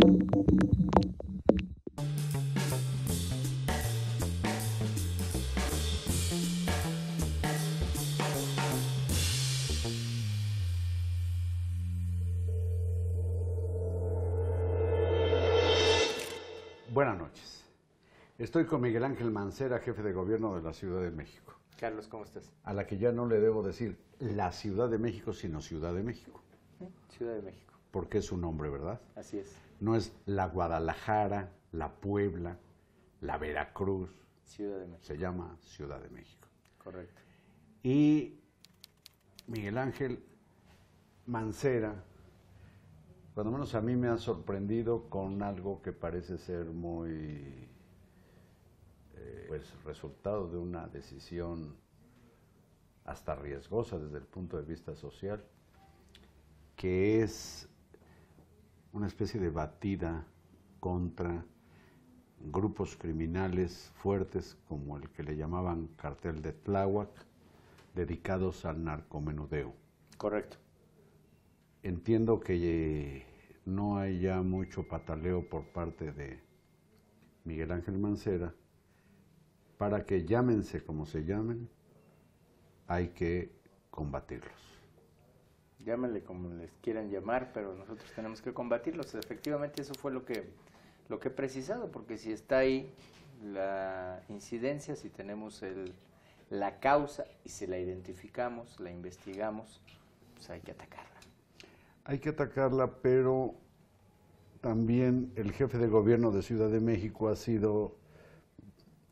Buenas noches. Estoy con Miguel Ángel Mancera, jefe de gobierno de la Ciudad de México. Carlos, ¿cómo estás? A la que ya no le debo decir la Ciudad de México, sino Ciudad de México. Ciudad de México. Porque es su nombre, ¿verdad? Así es. No es la Guadalajara, la Puebla, la Veracruz. Ciudad de México. Se llama Ciudad de México. Correcto. Y Miguel Ángel Mancera, cuando menos a mí me ha sorprendido con algo que parece ser muy pues resultado de una decisión hasta riesgosa desde el punto de vista social, que es una especie de batida contra grupos criminales fuertes como el que le llamaban Cartel de Tláhuac, dedicados al narcomenudeo. Correcto. Entiendo que no hay ya mucho pataleo por parte de Miguel Ángel Mancera. Para que llámense como se llamen, hay que combatirlos. Llámenle como les quieran llamar, pero nosotros tenemos que combatirlos. Efectivamente, eso fue lo que he precisado, porque si está ahí la incidencia, si tenemos la causa y si la identificamos, la investigamos, pues hay que atacarla. Hay que atacarla, pero también el jefe de gobierno de Ciudad de México ha sido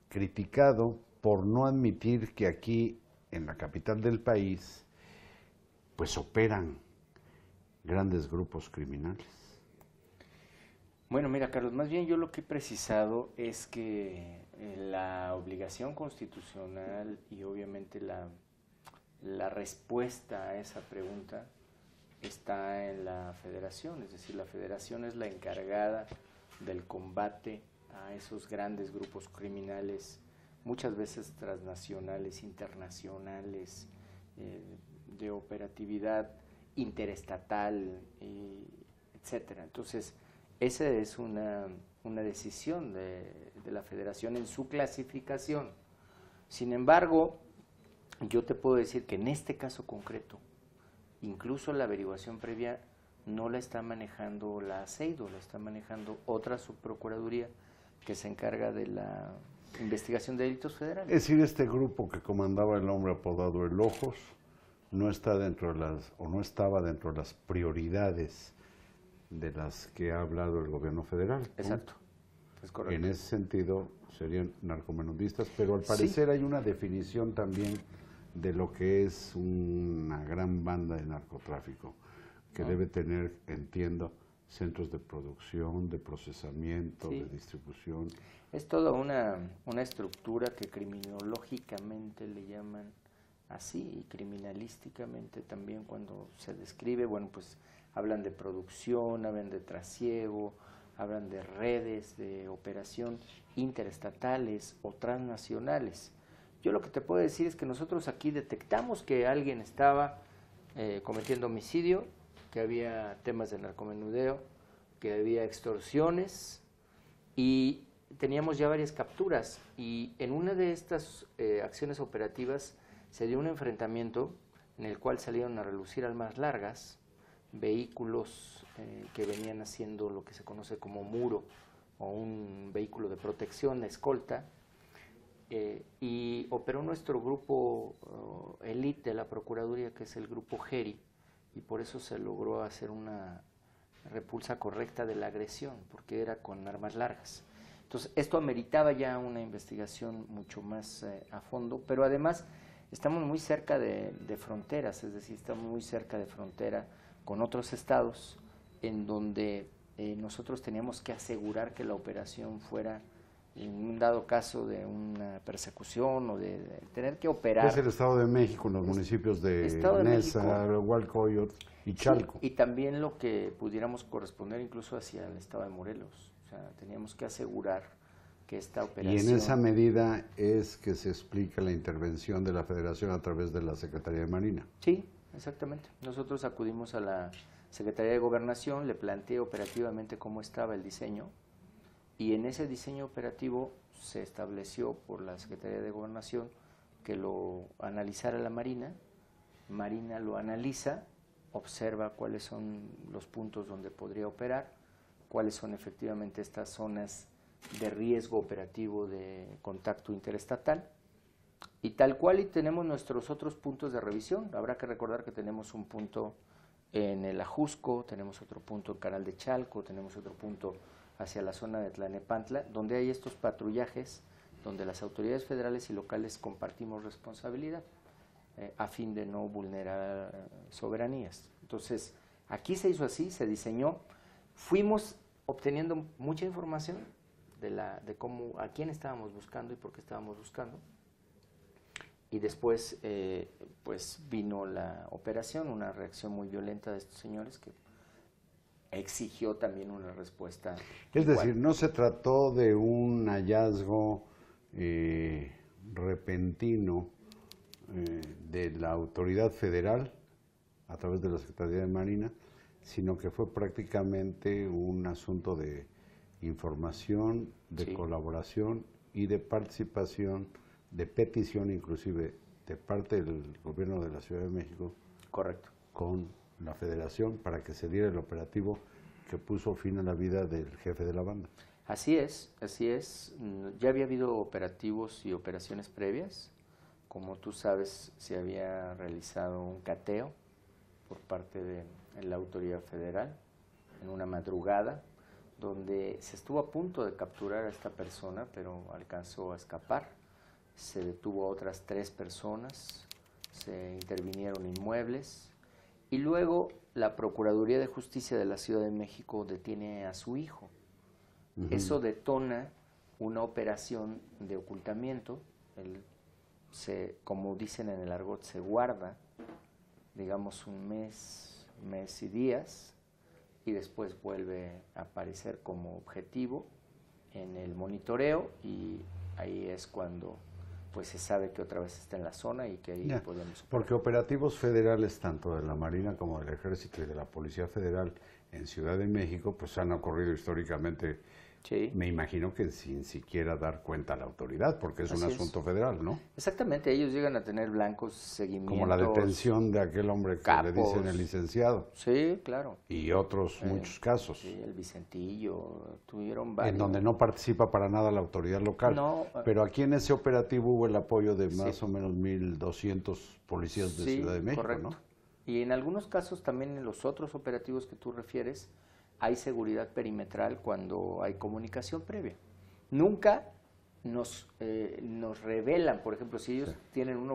criticado por no admitir que aquí, en la capital del país, pues operan grandes grupos criminales. Bueno, mira, Carlos, más bien yo lo que he precisado es que la obligación constitucional y obviamente la respuesta a esa pregunta está en la Federación, es decir, la Federación es la encargada del combate a esos grandes grupos criminales, muchas veces transnacionales, internacionales, de operatividad interestatal, etcétera. Entonces, esa es una decisión de la Federación en su clasificación. Sin embargo, yo te puedo decir que en este caso concreto, incluso la averiguación previa no la está manejando la CEIDO, la está manejando otra subprocuraduría que se encarga de la investigación de delitos federales. Es decir, este grupo que comandaba el hombre apodado El Ojos no está dentro de no estaba dentro de las prioridades de las que ha hablado el gobierno federal. Exacto, es correcto. En ese sentido serían narcomenudistas, pero al parecer sí hay una definición también de lo que es una gran banda de narcotráfico, que debe tener, entiendo, centros de producción, de procesamiento, de distribución. Es toda una estructura que criminológicamente le llaman así, y criminalísticamente también cuando se describe, bueno, pues hablan de producción, hablan de trasiego, hablan de redes de operación interestatales o transnacionales. Yo lo que te puedo decir es que nosotros aquí detectamos que alguien estaba cometiendo homicidio, que había temas de narcomenudeo, que había extorsiones y teníamos ya varias capturas. Y en una de estas acciones operativas se dio un enfrentamiento en el cual salieron a relucir armas largas, vehículos que venían haciendo lo que se conoce como muro o un vehículo de protección, escolta, y operó nuestro grupo elite de la Procuraduría, que es el grupo GERI, y por eso se logró hacer una repulsa correcta de la agresión, porque era con armas largas. Entonces, esto ameritaba ya una investigación mucho más a fondo, pero además estamos muy cerca de fronteras, es decir, estamos muy cerca de frontera con otros estados, en donde nosotros teníamos que asegurar que la operación fuera, en un dado caso de una persecución o de tener que operar. Es el Estado de México, en los municipios de Neza, Hualcoyot y Chalco. Sí, y también lo que pudiéramos corresponder incluso hacia el Estado de Morelos. O sea, teníamos que asegurar que esta operación... Y en esa medida es que se explica la intervención de la Federación a través de la Secretaría de Marina. Sí, exactamente. Nosotros acudimos a la Secretaría de Gobernación, le planteé operativamente cómo estaba el diseño, y en ese diseño operativo se estableció por la Secretaría de Gobernación que lo analizara la Marina. Marina lo analiza, observa cuáles son los puntos donde podría operar, cuáles son efectivamente estas zonas de riesgo operativo de contacto interestatal, y tal cual, y tenemos nuestros otros puntos de revisión. Habrá que recordar que tenemos un punto en el Ajusco, tenemos otro punto en Canal de Chalco, tenemos otro punto hacia la zona de Tlanepantla, donde hay estos patrullajes, donde las autoridades federales y locales compartimos responsabilidad, a fin de no vulnerar soberanías. Entonces, aquí se hizo así, se diseñó, fuimos obteniendo mucha información de cómo, a quién estábamos buscando y por qué estábamos buscando, y después pues vino la operación, una reacción muy violenta de estos señores que exigió también una respuesta. Es decir, no se trató de un hallazgo repentino de la autoridad federal a través de la Secretaría de Marina, sino que fue prácticamente un asunto de información, de colaboración y de participación, de petición inclusive de parte del gobierno de la Ciudad de México. Correcto. Con la Federación para que se diera el operativo que puso fin a la vida del jefe de la banda. Así es, así es. Ya había habido operativos y operaciones previas. Como tú sabes, se había realizado un cateo por parte de la autoridad federal en una madrugada, donde se estuvo a punto de capturar a esta persona, pero alcanzó a escapar. Se detuvo a otras 3 personas, se intervinieron inmuebles, y luego la Procuraduría de Justicia de la Ciudad de México detiene a su hijo. Eso detona una operación de ocultamiento. Él como dicen en el argot, se guarda, digamos, un mes y días, y después vuelve a aparecer como objetivo en el monitoreo, y ahí es cuando pues se sabe que otra vez está en la zona y que ahí podemos operar. Porque operativos federales, tanto de la Marina como del Ejército y de la Policía Federal en Ciudad de México, pues han ocurrido históricamente, me imagino que sin siquiera dar cuenta a la autoridad, porque es un asunto federal, ¿no? Exactamente, ellos llegan a tener blancos seguimientos. Como la detención de aquel hombre que le dicen el licenciado. Sí, claro. Y otros muchos casos. Sí, el Vicentillo, tuvieron varios. En donde no participa para nada la autoridad local. No, pero aquí en ese operativo hubo el apoyo de más o menos 1,200 policías de Ciudad de México, correcto. ¿no? Y en algunos casos también en los otros operativos que tú refieres, hay seguridad perimetral cuando hay comunicación previa. Nunca nos revelan, por ejemplo, si ellos tienen un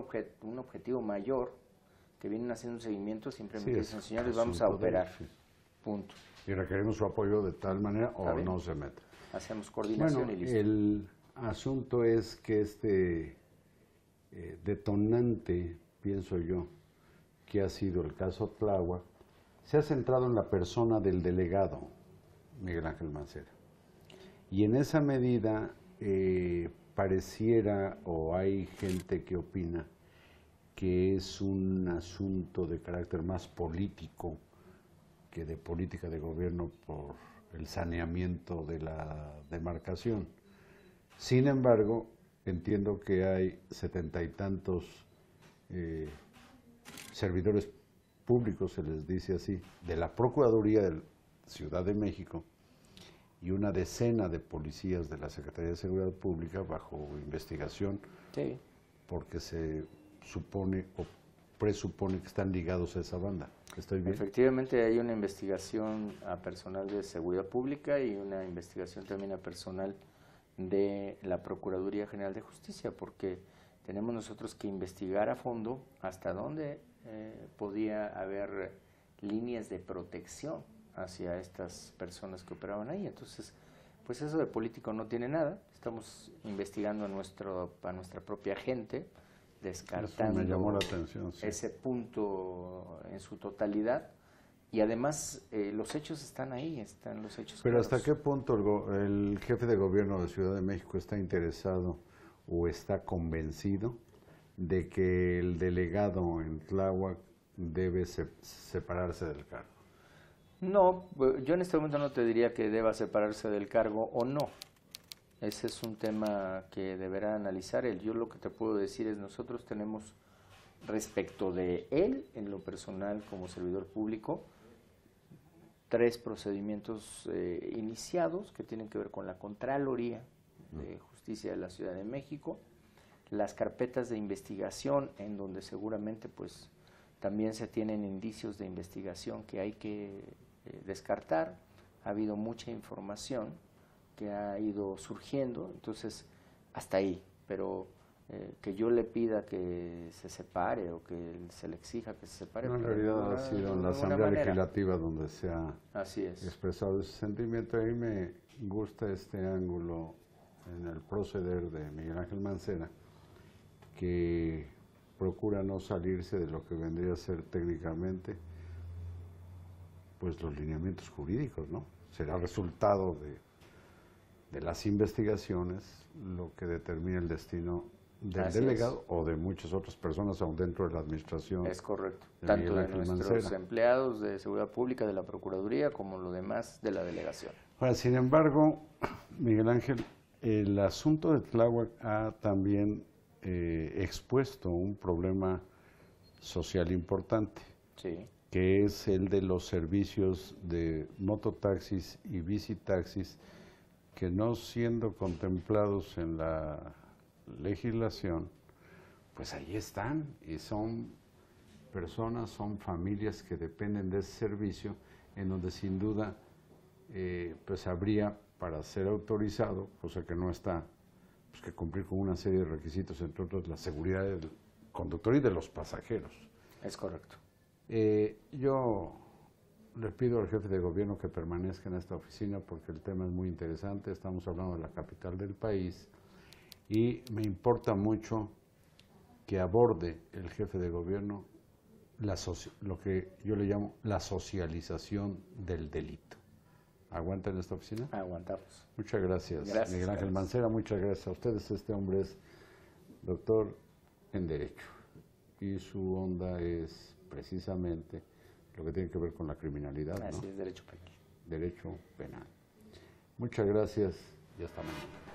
objetivo mayor, que vienen haciendo un seguimiento, simplemente dicen, señores, vamos a operar, punto. Y requerimos su apoyo de tal manera o no se mete. Hacemos coordinación y listo. El asunto es que este detonante, pienso yo, que ha sido el caso Tláhuac, se ha centrado en la persona del delegado, Miguel Ángel Mancera. Y en esa medida pareciera, o hay gente que opina, que es un asunto de carácter más político que de política de gobierno por el saneamiento de la demarcación. Sin embargo, entiendo que hay 70 y tantos servidores públicos, se les dice así, de la Procuraduría de Ciudad de México y una decena de policías de la Secretaría de Seguridad Pública bajo investigación, porque se supone o presupone que están ligados a esa banda. ¿Estoy bien? Efectivamente hay una investigación a personal de Seguridad Pública y una investigación también a personal de la Procuraduría General de Justicia, porque tenemos nosotros que investigar a fondo hasta dónde podía haber líneas de protección hacia estas personas que operaban ahí. Entonces, pues eso de político no tiene nada. Estamos investigando a nuestra propia gente, descartando me llamó la atención, ese punto en su totalidad. Y además los hechos están ahí, están los hechos. Pero claros. ¿hasta qué punto el jefe de gobierno de Ciudad de México está interesado o está convencido de que el delegado en Tláhuac debe separarse del cargo? No, yo en este momento no te diría que deba separarse del cargo o no. Ese es un tema que deberá analizar él. Yo lo que te puedo decir es nosotros tenemos respecto de él, en lo personal como servidor público, 3 procedimientos iniciados que tienen que ver con la Contraloría de Justicia de la Ciudad de México, las carpetas de investigación en donde seguramente pues también se tienen indicios de investigación que hay que descartar. Ha habido mucha información que ha ido surgiendo, entonces hasta ahí, pero que yo le pida que se separe o que se le exija que se separe. No, en realidad ha sido en la Asamblea Legislativa donde se ha expresado ese sentimiento. A mí me gusta este ángulo en el proceder de Miguel Ángel Mancera, que procura no salirse de lo que vendría a ser técnicamente pues los lineamientos jurídicos, ¿no? Será resultado de las investigaciones lo que determina el destino del delegado o de muchas otras personas aún dentro de la administración. Es correcto, tanto de nuestros empleados de seguridad pública, de la Procuraduría, como lo demás de la delegación. Ahora, sin embargo, Miguel Ángel, el asunto de Tláhuac ha también expuesto un problema social importante, sí, que es el de los servicios de mototaxis y bicitaxis que no siendo contemplados en la legislación, pues ahí están y son personas, son familias que dependen de ese servicio, en donde sin duda pues habría para ser autorizado, cosa que no está, pues que cumplir con una serie de requisitos, entre otros la seguridad del conductor y de los pasajeros. Es correcto. Yo le pido al jefe de gobierno que permanezca en esta oficina porque el tema es muy interesante, estamos hablando de la capital del país y me importa mucho que aborde el jefe de gobierno lo que yo le llamo la socialización del delito. ¿Aguanta en esta oficina? Aguantamos. Muchas gracias, Miguel Ángel Mancera, muchas gracias a ustedes. Este hombre es doctor en Derecho y su onda es precisamente lo que tiene que ver con la criminalidad. Así ¿no? es, derecho penal. Derecho penal. Muchas gracias y hasta mañana.